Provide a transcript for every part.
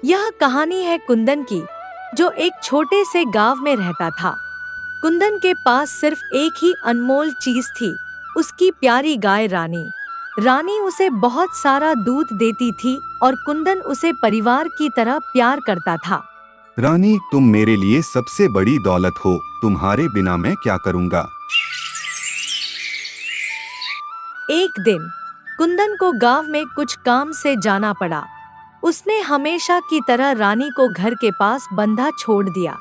यह कहानी है कुंदन की, जो एक छोटे से गांव में रहता था। कुंदन के पास सिर्फ एक ही अनमोल चीज थी, उसकी प्यारी गाय रानी। रानी उसे बहुत सारा दूध देती थी और कुंदन उसे परिवार की तरह प्यार करता था। रानी, तुम मेरे लिए सबसे बड़ी दौलत हो, तुम्हारे बिना मैं क्या करूँगा। एक दिन कुंदन को गांव में कुछ काम से जाना पड़ा। उसने हमेशा की तरह रानी को घर के पास बंधा छोड़ दिया।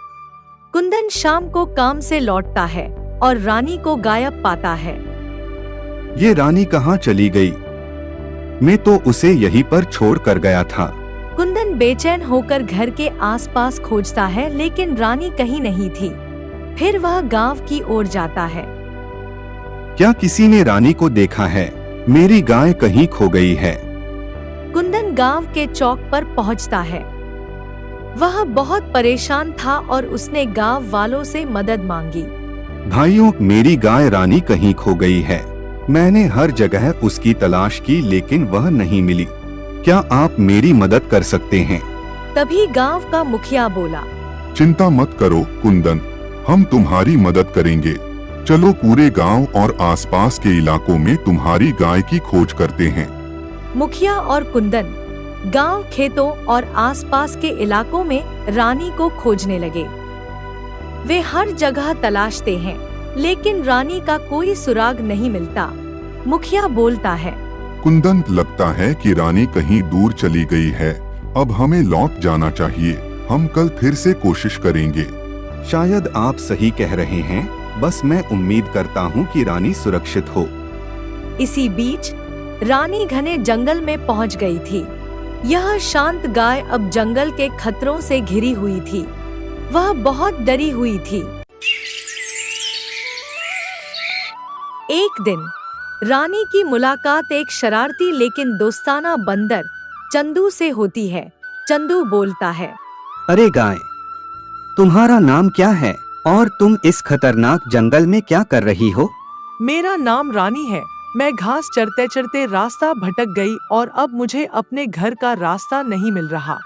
कुंदन शाम को काम से लौटता है और रानी को गायब पाता है। ये रानी कहाँ चली गई? मैं तो उसे यहीं पर छोड़ कर गया था। कुंदन बेचैन होकर घर के आसपास खोजता है, लेकिन रानी कहीं नहीं थी। फिर वह गांव की ओर जाता है। क्या किसी ने रानी को देखा है? मेरी गाय कहीं खो गई है। कुंदन गांव के चौक पर पहुंचता है। वह बहुत परेशान था और उसने गांव वालों से मदद मांगी। भाइयों, मेरी गाय रानी कहीं खो गई है। मैंने हर जगह उसकी तलाश की, लेकिन वह नहीं मिली। क्या आप मेरी मदद कर सकते हैं? तभी गांव का मुखिया बोला, चिंता मत करो कुंदन, हम तुम्हारी मदद करेंगे। चलो पूरे गांव और आसपास के इलाकों में तुम्हारी गाय की खोज करते हैं। मुखिया और कुंदन गांव, खेतों और आसपास के इलाकों में रानी को खोजने लगे। वे हर जगह तलाशते हैं, लेकिन रानी का कोई सुराग नहीं मिलता। मुखिया बोलता है, कुंदन, लगता है कि रानी कहीं दूर चली गई है। अब हमें लौट जाना चाहिए। हम कल फिर से कोशिश करेंगे। शायद आप सही कह रहे हैं। बस मैं उम्मीद करता हूँ कि रानी सुरक्षित हो। इसी बीच रानी घने जंगल में पहुंच गई थी। यह शांत गाय अब जंगल के खतरों से घिरी हुई थी। वह बहुत डरी हुई थी। एक दिन रानी की मुलाकात एक शरारती लेकिन दोस्ताना बंदर चंदू से होती है। चंदू बोलता है, अरे गाय, तुम्हारा नाम क्या है और तुम इस खतरनाक जंगल में क्या कर रही हो? मेरा नाम रानी है। मैं घास चरते चरते रास्ता भटक गई और अब मुझे अपने घर का रास्ता नहीं मिल रहा।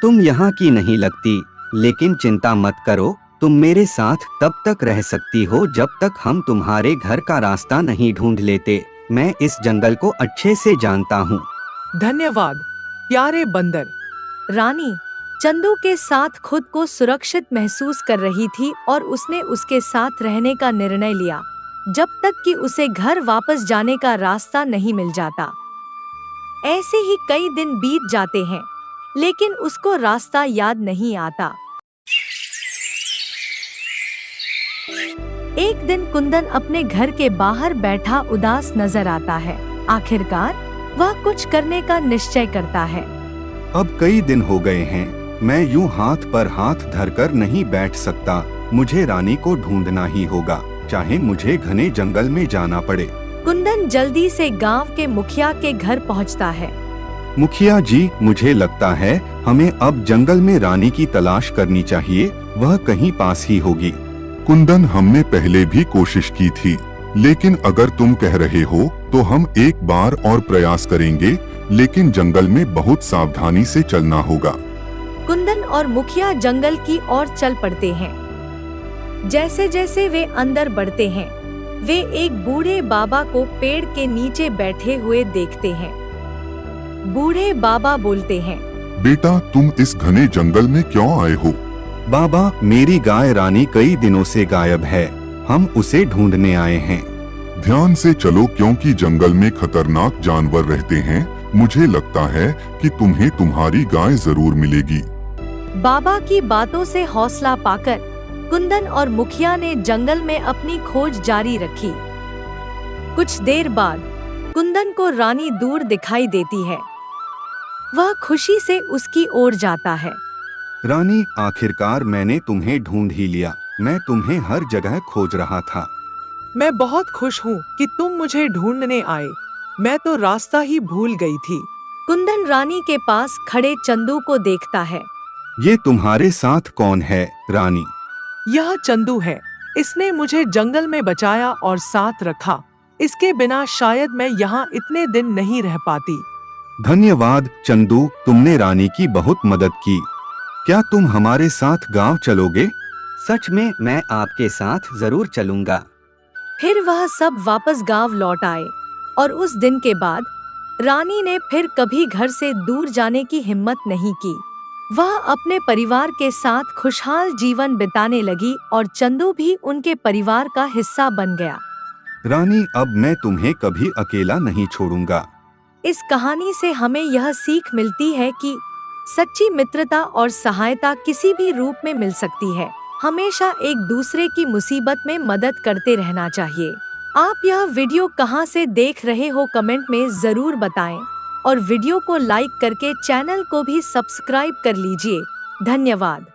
तुम यहाँ की नहीं लगती, लेकिन चिंता मत करो। तुम मेरे साथ तब तक रह सकती हो जब तक हम तुम्हारे घर का रास्ता नहीं ढूंढ लेते। मैं इस जंगल को अच्छे से जानता हूँ। धन्यवाद प्यारे बंदर। रानी चंदू के साथ खुद को सुरक्षित महसूस कर रही थी और उसने उसके साथ रहने का निर्णय लिया, जब तक कि उसे घर वापस जाने का रास्ता नहीं मिल जाता। ऐसे ही कई दिन बीत जाते हैं, लेकिन उसको रास्ता याद नहीं आता। एक दिन कुंदन अपने घर के बाहर बैठा उदास नजर आता है। आखिरकार वह कुछ करने का निश्चय करता है। अब कई दिन हो गए हैं, मैं यूं हाथ पर हाथ धरकर नहीं बैठ सकता। मुझे रानी को ढूंढना ही होगा, चाहे मुझे घने जंगल में जाना पड़े। कुंदन जल्दी से गांव के मुखिया के घर पहुंचता है। मुखिया जी, मुझे लगता है हमें अब जंगल में रानी की तलाश करनी चाहिए। वह कहीं पास ही होगी। कुंदन, हमने पहले भी कोशिश की थी, लेकिन अगर तुम कह रहे हो तो हम एक बार और प्रयास करेंगे, लेकिन जंगल में बहुत सावधानी से चलना होगा। कुंदन और मुखिया जंगल की ओर चल पड़ते हैं। जैसे जैसे वे अंदर बढ़ते हैं, वे एक बूढ़े बाबा को पेड़ के नीचे बैठे हुए देखते हैं। बूढ़े बाबा बोलते हैं, बेटा, तुम इस घने जंगल में क्यों आए हो? बाबा, मेरी गाय रानी कई दिनों से गायब है। हम उसे ढूंढने आए हैं। ध्यान से चलो, क्योंकि जंगल में खतरनाक जानवर रहते हैं। मुझे लगता है कि तुम्हें तुम्हारी गाय जरूर मिलेगी। बाबा की बातों से हौसला पाकर कुंदन और मुखिया ने जंगल में अपनी खोज जारी रखी। कुछ देर बाद कुंदन को रानी दूर दिखाई देती है। वह खुशी से उसकी ओर जाता है। रानी, आखिरकार मैंने तुम्हें ढूंढ ही लिया। मैं तुम्हें हर जगह खोज रहा था। मैं बहुत खुश हूँ कि तुम मुझे ढूंढने आए। मैं तो रास्ता ही भूल गई थी। कुंदन रानी के पास खड़े चंदू को देखता है। ये तुम्हारे साथ कौन है रानी? यह चंदू है। इसने मुझे जंगल में बचाया और साथ रखा। इसके बिना शायद मैं यहाँ इतने दिन नहीं रह पाती। धन्यवाद चंदू, तुमने रानी की बहुत मदद की। क्या तुम हमारे साथ गांव चलोगे? सच में मैं आपके साथ जरूर चलूंगा। फिर वह सब वापस गांव लौट आए और उस दिन के बाद रानी ने फिर कभी घर से दूर जाने की हिम्मत नहीं की। वह अपने परिवार के साथ खुशहाल जीवन बिताने लगी और चंदू भी उनके परिवार का हिस्सा बन गया। रानी, अब मैं तुम्हें कभी अकेला नहीं छोड़ूंगा। इस कहानी से हमें यह सीख मिलती है कि सच्ची मित्रता और सहायता किसी भी रूप में मिल सकती है। हमेशा एक दूसरे की मुसीबत में मदद करते रहना चाहिए। आप यह वीडियो कहां से देख रहे हो कमेंट में जरूर बताएं और वीडियो को लाइक करके चैनल को भी सब्सक्राइब कर लीजिए। धन्यवाद।